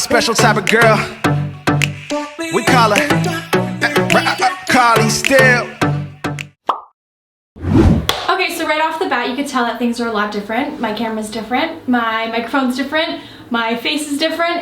special type of girl. We call her Karleesteel. Okay, so right off the bat, you could tell that things are a lot different. My camera's different, my microphone's different, my face is different,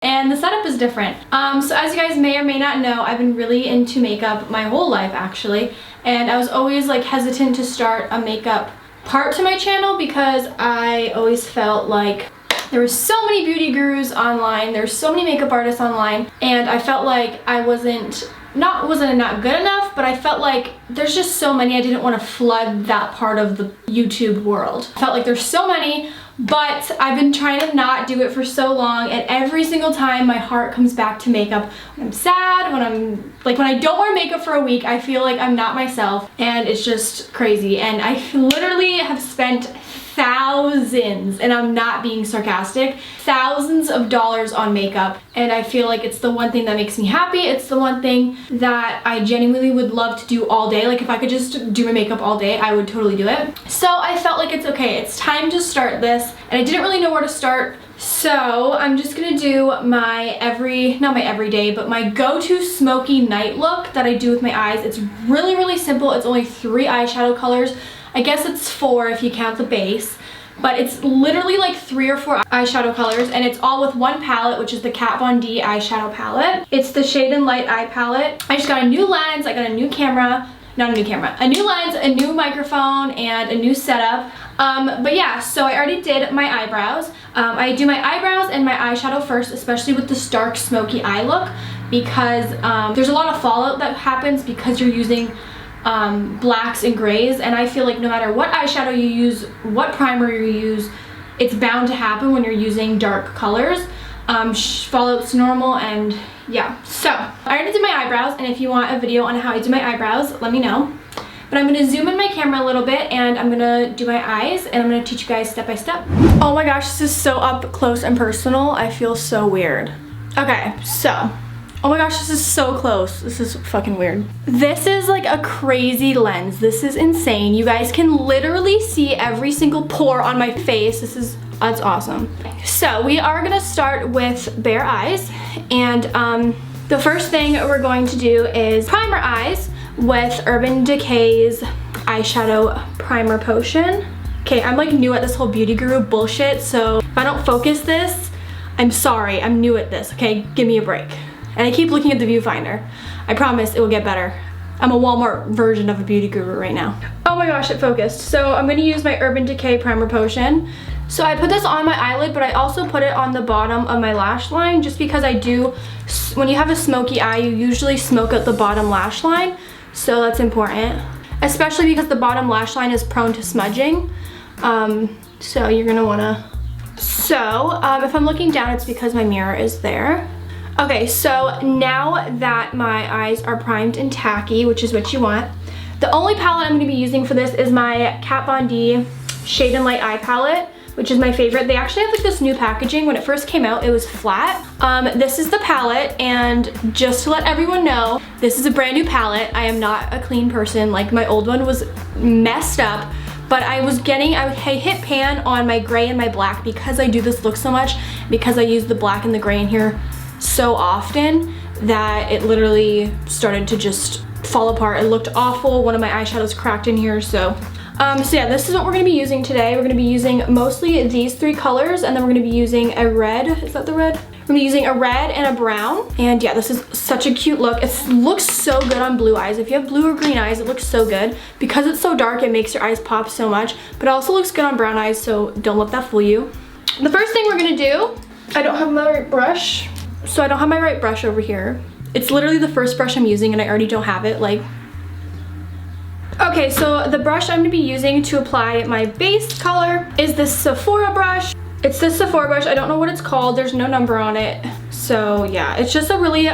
and the setup is different. So as you guys may or may not know, I've been really into makeup my whole life actually, and I was always like hesitant to start a makeup part to my channel because I always felt like there were so many beauty gurus online, there's so many makeup artists online, and I felt like I wasn't not good enough, but I felt like there's just so many. I didn't want to flood that part of the YouTube world. I felt like there's so many, but I've been trying to not do it for so long, and every single time my heart comes back to makeup. When I'm sad, when I don't wear makeup for a week, I feel like I'm not myself, and it's just crazy. And I literally have spent thousands, and I'm not being sarcastic, thousands of dollars on makeup, and I feel like it's the one thing that makes me happy. It's the one thing that I genuinely would love to do all day. Like if I could just do my makeup all day, I would totally do it. So I felt like it's okay, it's time to start this, and I didn't really know where to start. So I'm just gonna do my not my everyday, but my go-to smoky night look that I do with my eyes. It's really, really simple. It's only 3 eyeshadow colors. I guess it's 4 if you count the base, but it's literally like 3 or 4 eyeshadow colors, and it's all with one palette, which is the Kat Von D eyeshadow palette. It's the Shade and Light Eye palette. I just got a new lens, I got a new camera, not a new camera, a new lens, a new microphone, and a new setup. But yeah, so I already did my eyebrows. I do my eyebrows and my eyeshadow first, especially with this dark smoky eye look, because there's a lot of fallout that happens because you're using blacks and grays, and I feel like no matter what eyeshadow you use, what primer you use, it's bound to happen when you're using dark colors. Fallout's normal, and yeah. So I already did my eyebrows, and if you want a video on how I do my eyebrows, let me know. But I'm gonna zoom in my camera a little bit, and I'm gonna do my eyes, and I'm gonna teach you guys step by step. Oh my gosh, this is so up close and personal. I feel so weird. Okay, so oh my gosh, this is so close. This is fucking weird. This is like a crazy lens. This is insane. You guys can literally see every single pore on my face. That's awesome. So we are gonna start with bare eyes, and the first thing we're going to do is primer eyes with Urban Decay's eyeshadow primer potion. Okay, I'm like new at this whole beauty guru bullshit, so if I don't focus this, I'm sorry, I'm new at this, okay? Give me a break. And I keep looking at the viewfinder. I promise it will get better. I'm a Walmart version of a beauty guru right now. Oh my gosh, it focused. So I'm gonna use my Urban Decay primer potion. So I put this on my eyelid, but I also put it on the bottom of my lash line, just because I do, when you have a smoky eye, you usually smoke out the bottom lash line. So that's important, especially because the bottom lash line is prone to smudging. So you're gonna wanna, if I'm looking down, it's because my mirror is there. Okay, so now that my eyes are primed and tacky, which is what you want, the only palette I'm going to be using for this is my Kat Von D Shade and Light Eye palette, which is my favorite. They actually have like this new packaging. When it first came out, it was flat. This is the palette, and just to let everyone know, this is a brand new palette. I am not a clean person. Like my old one was messed up, but I hit pan on my gray and my black because I do this look so much, because I use the black and the gray in here so often that it literally started to just fall apart. It looked awful. One of my eyeshadows cracked in here, so yeah, this is what we're gonna be using today. We're gonna be using mostly these 3 colors, and then we're gonna be using a red. Is that the red? We're gonna be using a red and a brown. And yeah, this is such a cute look. It looks so good on blue eyes. If you have blue or green eyes, it looks so good. Because it's so dark, it makes your eyes pop so much, but it also looks good on brown eyes, so don't let that fool you. The first thing we're gonna do, I don't have my right brush. So I don't have my right brush over here. It's literally the first brush I'm using, and I already don't have it, like. Okay, so the brush I'm gonna be using to apply my base color is this Sephora brush. It's this Sephora brush. I don't know what it's called. There's no number on it. So yeah, it's just a really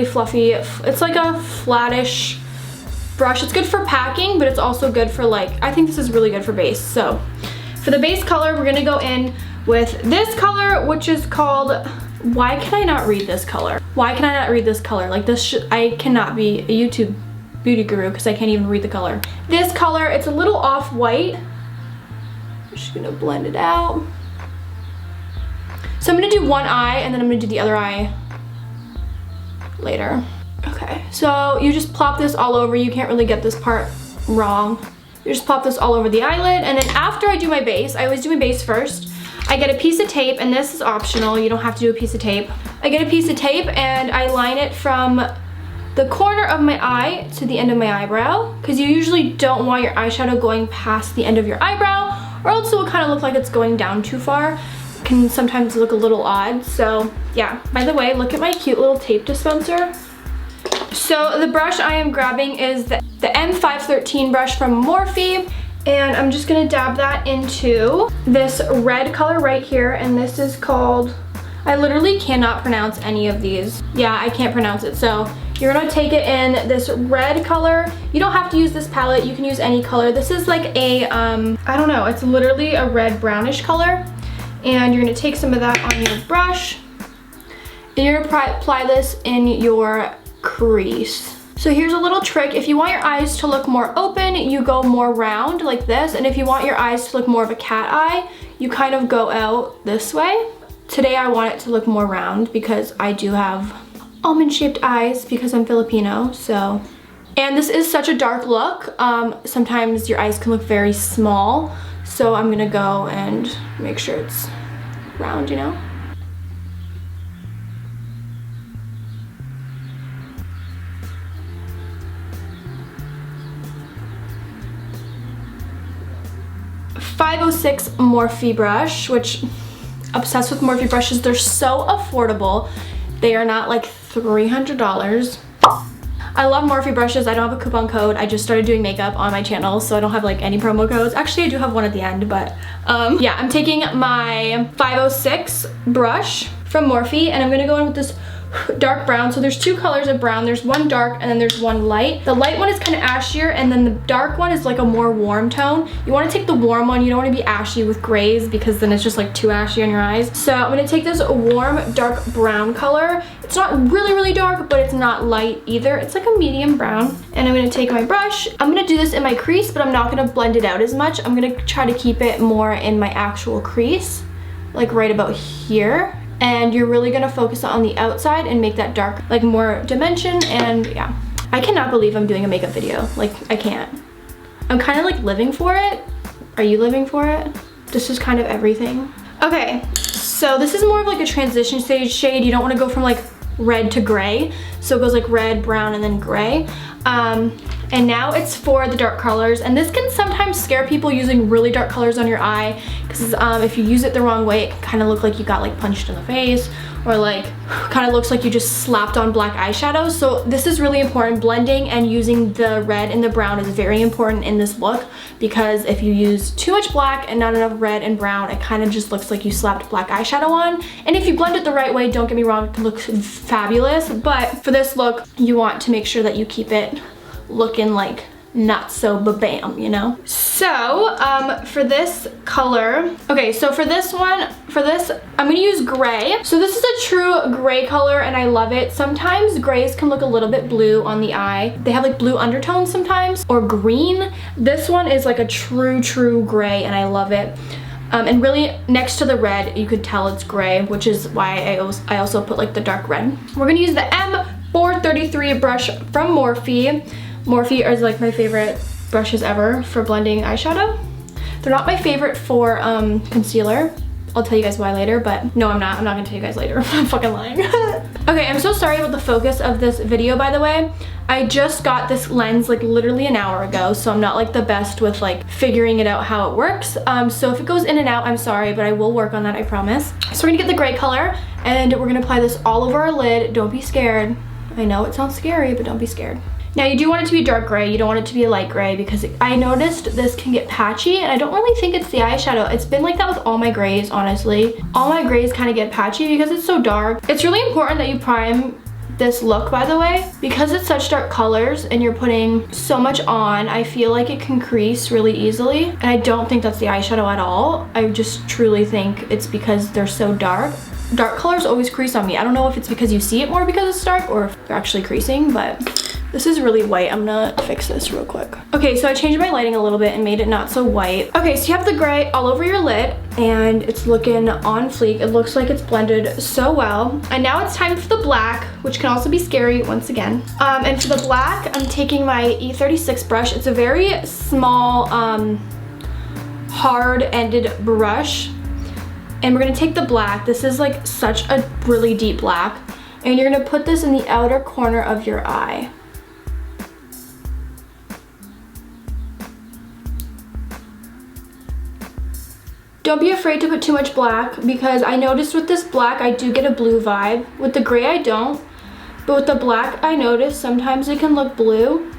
fluffy, it's like a flattish brush. It's good for packing, but it's also good for like, I think this is really good for base. So for the base color, we're gonna go in with this color, which is called, why can I not read this color? Why can I not read this color? Like this, I cannot be a YouTube beauty guru because I can't even read the color. This color, it's a little off-white. I'm just gonna blend it out. So I'm gonna do one eye and then I'm gonna do the other eye later. Okay, so you just plop this all over. You can't really get this part wrong. You just plop this all over the eyelid, and then after I do my base, I always do my base first. I get a piece of tape, and this is optional. You don't have to do a piece of tape. I get a piece of tape and I line it from the corner of my eye to the end of my eyebrow, because you usually don't want your eyeshadow going past the end of your eyebrow, or else it will kind of look like it's going down too far. It can sometimes look a little odd. So yeah, by the way, look at my cute little tape dispenser. So the brush I am grabbing is the M513 brush from Morphe, and I'm just gonna dab that into this red color right here, and this is called, I literally cannot pronounce any of these. Yeah, I can't pronounce it. So you're gonna take it in this red color. You don't have to use this palette, you can use any color. This is like a, I don't know, it's literally a red brownish color. And you're gonna take some of that on your brush, and you're gonna apply this in your crease. So here's a little trick. If you want your eyes to look more open, you go more round like this. And if you want your eyes to look more of a cat eye, you kind of go out this way. Today I want it to look more round because I do have almond-shaped eyes because I'm Filipino, so. And this is such a dark look. Sometimes your eyes can look very small. So I'm gonna go and make sure it's round, you know? .506 Morphe brush, which, obsessed with Morphe brushes. They're so affordable. They are not like $300. I love Morphe brushes. I don't have a coupon code. I just started doing makeup on my channel, so I don't have like any promo codes. Actually, I do have one at the end, but yeah, I'm taking my 506 brush from Morphe, and I'm gonna go in with this dark brown. So there's two colors of brown. There's one dark and then there's one light. The light one is kind of ashier, and then the dark one is like a more warm tone. You want to take the warm one. You don't want to be ashy with grays because then it's just like too ashy on your eyes. So I'm going to take this warm dark brown color. It's not really dark, but it's not light either. It's like a medium brown. And I'm going to take my brush. I'm going to do this in my crease, but I'm not going to blend it out as much. I'm going to try to keep it more in my actual crease, like right about here. And you're really gonna focus on the outside and make that dark, like more dimension. And yeah, I cannot believe I'm doing a makeup video. Like, I can't. I'm kind of like living for it. Are you living for it? This is kind of everything. Okay, so this is more of like a transition stage shade. You don't want to go from like red to gray. So it goes like red, brown, and then gray. And now it's for the dark colors, and this can sometimes scare people using really dark colors on your eye, because if you use it the wrong way, it can kind of look like you got like punched in the face, or like kind of looks like you just slapped on black eyeshadow. So this is really important. Blending and using the red and the brown is very important in this look, because if you use too much black and not enough red and brown, it kind of just looks like you slapped black eyeshadow on. And if you blend it the right way, don't get me wrong, it can look fabulous, but for this look, you want to make sure that you keep it looking like not so ba-bam, you know? So for this color, okay, so for this one, I'm gonna use gray. So this is a true gray color and I love it. Sometimes grays can look a little bit blue on the eye. They have like blue undertones sometimes, or green. This one is like a true gray and I love it. And really next to the red, you could tell it's gray, which is why I also put like the dark red. We're gonna use the M433 brush from Morphe. Morphe is like my favorite brushes ever for blending eyeshadow. They're not my favorite for concealer. I'll tell you guys why later, but no, I'm not gonna tell you guys later. I'm fucking lying. Okay, I'm so sorry about the focus of this video, by the way. I just got this lens like literally an hour ago, so I'm not like the best with like figuring it out how it works. So if it goes in and out, I'm sorry, but I will work on that, I promise. So we're gonna get the gray color and we're gonna apply this all over our lid. Don't be scared. I know it sounds scary, but don't be scared. Now you do want it to be dark gray, you don't want it to be a light gray, because I noticed this can get patchy, and I don't really think it's the eyeshadow. It's been like that with all my grays, honestly. All my grays kind of get patchy because it's so dark. It's really important that you prime this look, by the way, because it's such dark colors and you're putting so much on. I feel like it can crease really easily, and I don't think that's the eyeshadow at all. I just truly think it's because they're so dark. Dark colors always crease on me. I don't know if it's because you see it more because it's dark or if they're actually creasing, but This is really white. I'm gonna fix this real quick. Okay, so I changed my lighting a little bit and made it not so white. Okay, so you have the gray all over your lid and it's looking on fleek. It looks like it's blended so well. And now it's time for the black, which can also be scary once again. And for the black, I'm taking my E36 brush. It's a very small, hard-ended brush. And we're gonna take the black. This is like such a really deep black. And you're gonna put this in the outer corner of your eye. Don't be afraid to put too much black because I noticed with this black, I do get a blue vibe. With the gray, I don't. But with the black, I noticed sometimes it can look blue.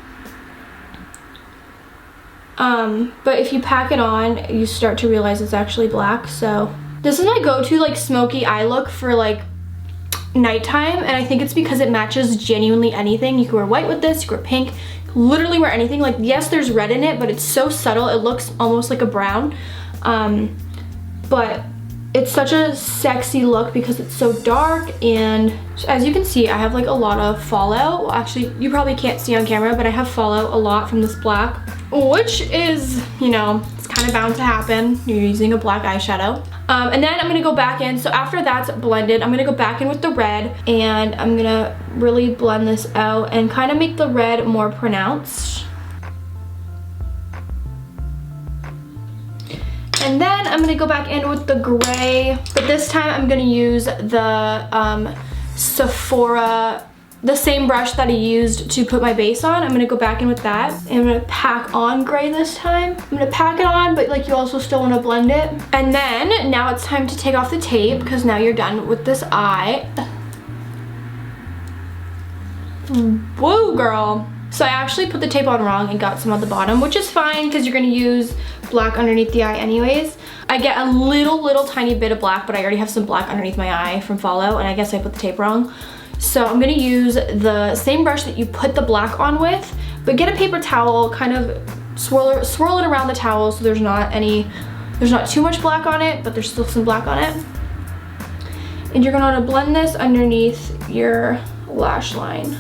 But if you pack it on, you start to realize it's actually black. So this is my go-to like smoky eye look for like nighttime. And I think it's because it matches genuinely anything. You can wear white with this, you can wear pink, literally wear anything. Like yes, there's red in it, but it's so subtle. It looks almost like a brown. But it's such a sexy look because it's so dark, and as you can see, I have like a lot of fallout. Well, actually, you probably can't see on camera, but I have fallout a lot from this black, which is, you know, it's kind of bound to happen. You're using a black eyeshadow. And then I'm gonna go back in. So after that's blended, I'm gonna go back in with the red, and I'm gonna really blend this out and kind of make the red more pronounced. And then I'm gonna go back in with the gray, but this time I'm gonna use the Sephora, the same brush that I used to put my base on. I'm gonna go back in with that, and I'm gonna pack on gray this time. I'm gonna pack it on, but like you also still wanna blend it. And then now it's time to take off the tape because now you're done with this eye. Whoa, girl. So I actually put the tape on wrong and got some on the bottom, which is fine because you're gonna use black underneath the eye anyways. I get a little tiny bit of black, but I already have some black underneath my eye from fallout, and I guess I put the tape wrong. So I'm gonna use the same brush that you put the black on with, but get a paper towel, kind of swirl it around the towel so there's not too much black on it, but there's still some black on it. And you're gonna wanna blend this underneath your lash line.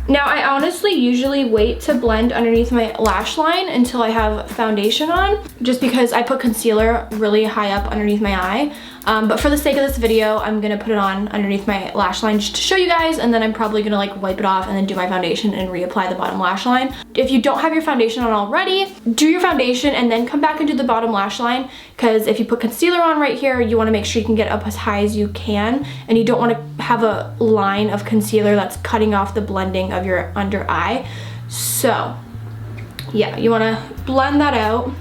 Now, I honestly usually wait to blend underneath my lash line until I have foundation on, just because I put concealer really high up underneath my eye. But for the sake of this video, I'm gonna put it on underneath my lash line just to show you guys, and then I'm probably gonna like wipe it off and then do my foundation and reapply the bottom lash line. If you don't have your foundation on already, do your foundation and then come back and do the bottom lash line, because if you put concealer on right here, you wanna make sure you can get up as high as you can, and you don't wanna have a line of concealer that's cutting off the blending of your under eye. So yeah, you wanna blend that out.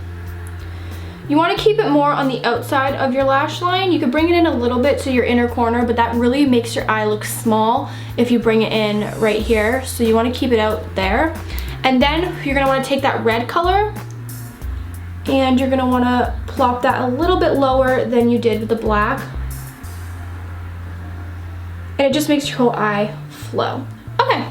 You want to keep it more on the outside of your lash line. You could bring it in a little bit to your inner corner, but that really makes your eye look small if you bring it in right here. So you want to keep it out there. And then you're going to want to take that red color and you're going to want to plop that a little bit lower than you did with the black. And it just makes your whole eye flow. Okay.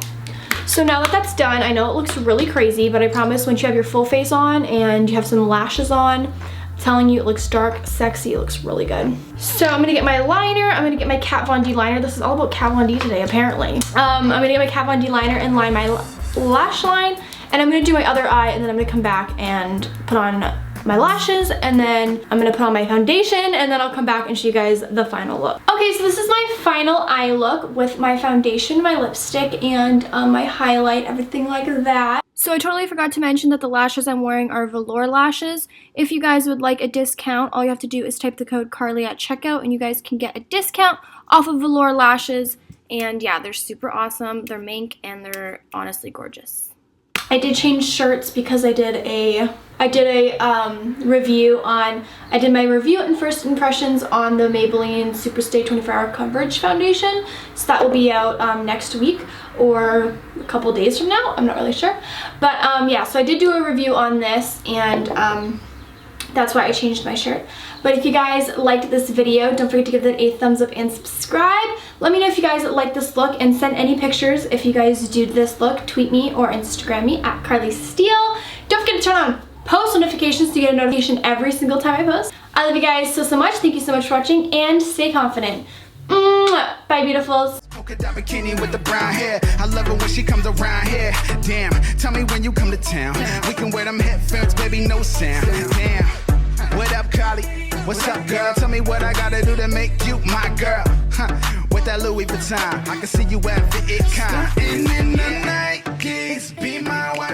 So now that that's done, I know it looks really crazy, but I promise once you have your full face on and you have some lashes on, I'm telling you, it looks dark, sexy, it looks really good. So I'm gonna get my liner, I'm gonna get my Kat Von D liner. This is all about Kat Von D today, apparently. I'm gonna get my Kat Von D liner and line my lash line, and I'm gonna do my other eye, and then I'm gonna come back and put on my lashes, and then I'm gonna put on my foundation, and then I'll come back and show you guys the final look. Okay, so this is my final eye look with my foundation, my lipstick, and my highlight, everything like that. So I totally forgot to mention that the lashes I'm wearing are Velour lashes. If you guys would like a discount, all you have to do is type the code Karlee at checkout, and you guys can get a discount off of Velour lashes. And yeah, they're super awesome. They're mink, and they're honestly gorgeous. I did change shirts because I did a review on, I did my review and first impressions on the Maybelline Superstay 24-Hour Coverage Foundation. So that will be out next week or a couple days from now. I'm not really sure. But yeah, so I did do a review on this, and that's why I changed my shirt. But if you guys liked this video, don't forget to give it a thumbs up and subscribe. Let me know if you guys like this look, and send any pictures if you guys do this look. Tweet me or Instagram me at Karleesteel. Don't forget to turn on post notifications to get a notification every single time I post. I love you guys so much. Thank you so much for watching, and stay confident. Bye, beautifuls. Polka dot bikini with the brown hair. I love it when she comes around here. Damn, tell me when you come to town. We can wear them headphones, baby, no sound. Damn, what up, Karlee? What's up, girl? Tell me what I gotta do to make you my girl. With that Louis Vuitton, I can see you at VidCon. In the night, please be my wife.